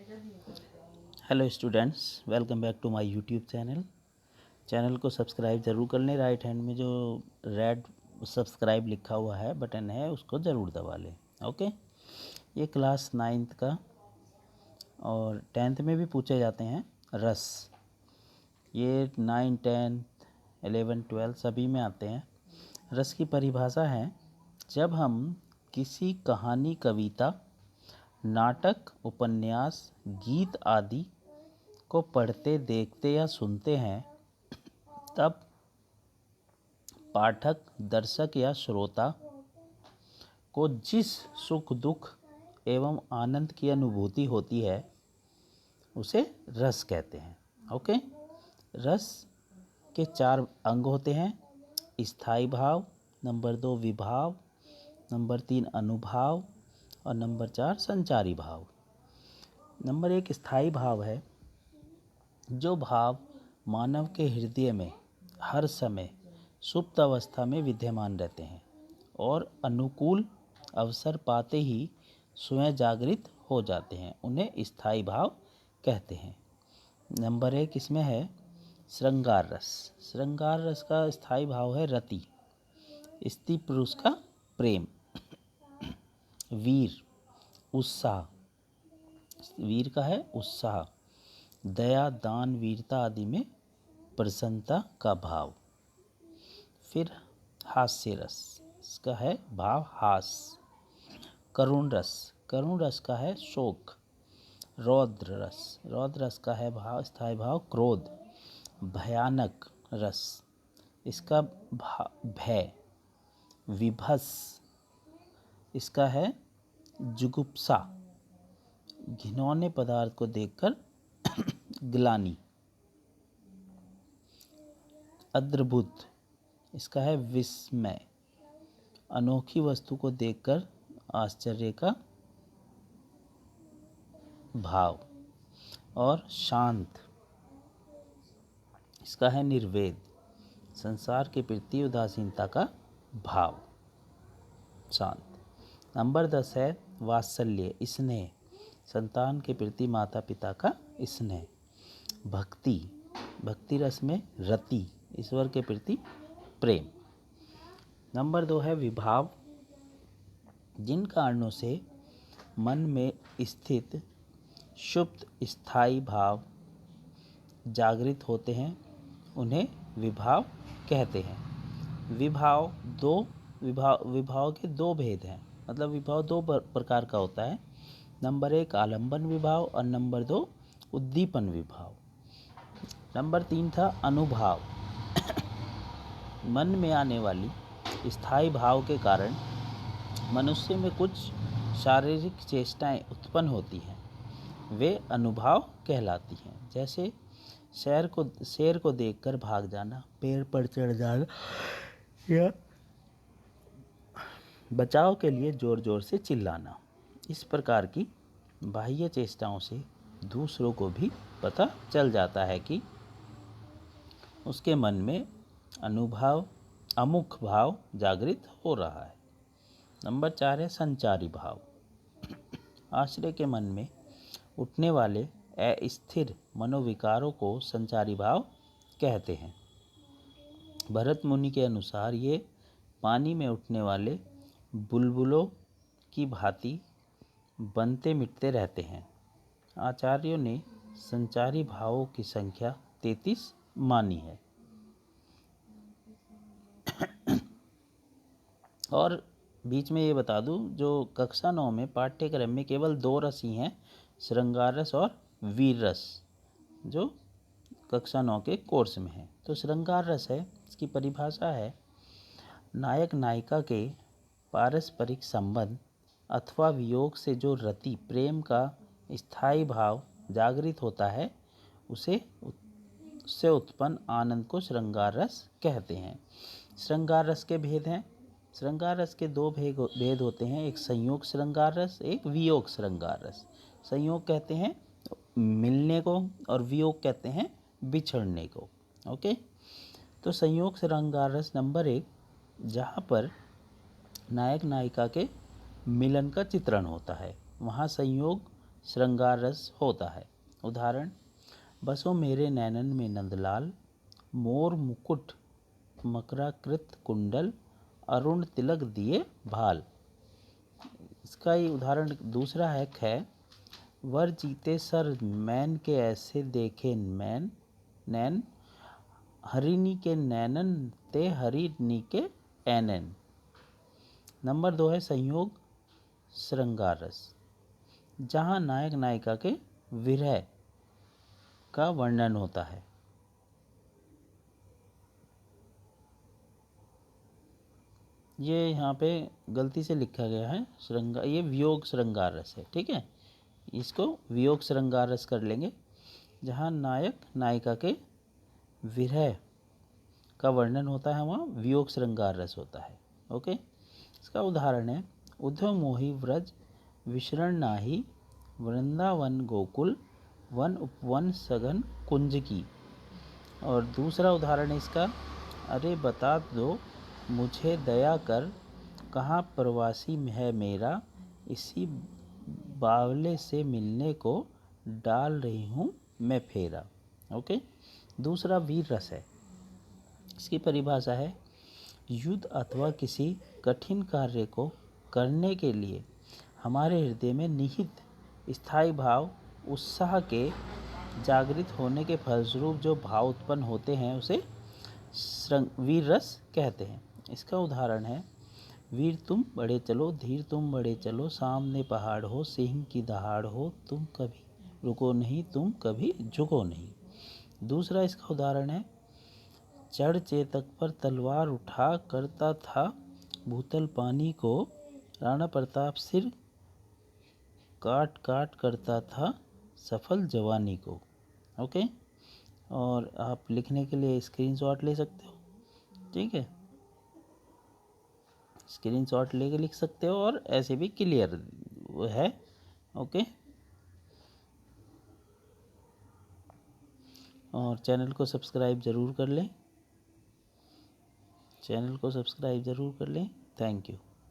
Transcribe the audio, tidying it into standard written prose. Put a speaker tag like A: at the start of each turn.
A: Hello students, welcome back to my YouTube channel को subscribe ज़रूर कर लें। राइट हैंड में जो रेड सब्सक्राइब लिखा हुआ है बटन है उसको ज़रूर दबा लें। ओके, ये क्लास 9th का और 10th में भी पूछे जाते हैं रस। ये 9, 10, 11, 12 सभी में आते हैं। रस की परिभाषा है जब हम किसी कहानी, कविता, नाटक, उपन्यास, गीत आदि को पढ़ते, देखते या सुनते हैं तब पाठक, दर्शक या श्रोता को जिस सुख, दुख एवं आनंद की अनुभूति होती है उसे रस कहते हैं। ओके, रस के 4 अंग होते हैं। स्थायी भाव, नंबर 2 विभाव, नंबर 3 अनुभाव और नंबर 4 संचारी भाव। नंबर 1 स्थायी भाव है जो भाव मानव के हृदय में हर समय सुप्त अवस्था में विद्यमान रहते हैं और अनुकूल अवसर पाते ही स्वयं जागृत हो जाते हैं, उन्हें स्थायी भाव कहते हैं। नंबर 1 इसमें है श्रृंगार रस। श्रृंगार रस का स्थायी भाव है रति, स्त्री पुरुष का प्रेम, वीर उत्साह, वीर का है उत्साह, दया, दान, वीरता आदि में प्रसन्नता का भाव। फिर हास्य रस, इसका है भाव हास्य। करुण रस, करुण रस का है शोक। रौद्र रस, रौद्र रस का है भाव स्थायी भाव क्रोध। भयानक रस, इसका भय। विभस, इसका है जुगुप्सा, घिनौने पदार्थ को देखकर ग्लानि। अद्भुत, इसका है विस्मय, अनोखी वस्तु को देखकर आश्चर्य का भाव। और शांत, इसका है निर्वेद, संसार के प्रति उदासीनता का भाव। शांत। नंबर 10 है वात्सल्य, स्नेह, संतान के प्रति माता पिता का स्नेह। भक्ति, भक्ति रस में रति, ईश्वर के प्रति प्रेम। नंबर 2 है विभाव, जिन कारणों से मन में स्थित सुप्त स्थायी भाव जागृत होते हैं उन्हें विभाव कहते हैं। विभाव के 2 भेद हैं, मतलब विभाव 2 प्रकार का होता है। नंबर 1 आलंबन विभाव और नंबर 2 उद्दीपन विभाव। नंबर 3 था अनुभाव, मन में आने वाली स्थायी भाव के कारण मनुष्य में कुछ शारीरिक चेष्टाएं उत्पन्न होती हैं, वे अनुभाव कहलाती हैं। जैसे शेर को देखकर भाग जाना, पेड़ पर चढ़ जाना या बचाव के लिए जोर जोर से चिल्लाना। इस प्रकार की बाह्य चेष्टाओं से दूसरों को भी पता चल जाता है कि उसके मन में अमुख भाव जागृत हो रहा है। नंबर 4 है संचारी भाव, आश्रय के मन में उठने वाले अस्थिर मनोविकारों को संचारी भाव कहते हैं। भरत मुनि के अनुसार ये पानी में उठने वाले बुलबुलों की भांति बनते मिटते रहते हैं। आचार्यों ने संचारी भावों की संख्या 33 मानी है। और बीच में ये बता दूं, जो कक्षा 9 में पाठ्यक्रम में केवल 2 रस ही हैं, श्रृंगार रस और वीर रस, जो कक्षा 9 के कोर्स में है। तो श्रृंगार रस है, इसकी परिभाषा है नायक नायिका के पारस्परिक संबंध अथवा वियोग से जो रति प्रेम का स्थायी भाव जागृत होता है उससे उत्पन्न आनंद को श्रृंगार रस कहते हैं। श्रृंगार रस के भेद हैं। श्रृंगार रस के 2 भेद होते हैं, एक संयोग श्रृंगार रस, एक वियोग श्रृंगार रस। संयोग कहते हैं मिलने को और वियोग कहते हैं बिछड़ने को। ओके, तो संयोग श्रृंगार रस नंबर 1, जहाँ पर नायक नायिका के मिलन का चित्रण होता है, वहाँ संयोग श्रृंगार रस होता है। उदाहरण, बसो मेरे नैनन में नंदलाल, मोर मुकुट मकराकृत कुंडल, अरुण तिलक दिए भाल। इसका ही उदाहरण दूसरा है वर जीते सर मैन के ऐसे देखे मैन नैन, हरिणी के नैनन ते हरिणी के ऐनन। नंबर 2 है संयोग श्रृंगार रस, जहाँ नायक नायिका के विरह का वर्णन होता है। ये यहाँ पे गलती से लिखा गया है श्रृंगार, ये वियोग श्रृंगार रस है, ठीक है। इसको वियोग श्रृंगार रस कर लेंगे, जहाँ नायक नायिका के विरह का वर्णन होता है, वहाँ वियोग श्रृंगार रस होता है। ओके। इसका उदाहरण है उद्धव मोहि व्रज विशरण नाही, वृंदावन गोकुल वन उपवन सघन कुंज की। और दूसरा उदाहरण है इसका, अरे बता दो मुझे दया कर, कहाँ प्रवासी है मेरा, इसी बावले से मिलने को डाल रही हूँ मैं फेरा। ओके। दूसरा वीर रस है। इसकी परिभाषा है युद्ध अथवा किसी कठिन कार्य को करने के लिए हमारे हृदय में निहित स्थायी भाव उत्साह के जागृत होने के फलस्वरूप जो भाव उत्पन्न होते हैं उसे वीर रस कहते हैं। इसका उदाहरण है वीर तुम बड़े चलो, धीर तुम बड़े चलो, सामने पहाड़ हो सिंह की दहाड़ हो, तुम कभी रुको नहीं तुम कभी झुको नहीं। दूसरा इसका उदाहरण है चढ़ चेतक पर तलवार उठा करता था भूतल पानी को, राणा प्रताप सिर काट काट करता था सफल जवानी को। ओके। और आप लिखने के लिए स्क्रीनशॉट ले सकते हो, ठीक है। स्क्रीनशॉट लेके लिख सकते हो और ऐसे भी क्लियर है। ओके। और चैनल को सब्सक्राइब ज़रूर कर लें, चैनल को सब्सक्राइब ज़रूर कर लें। Thank you.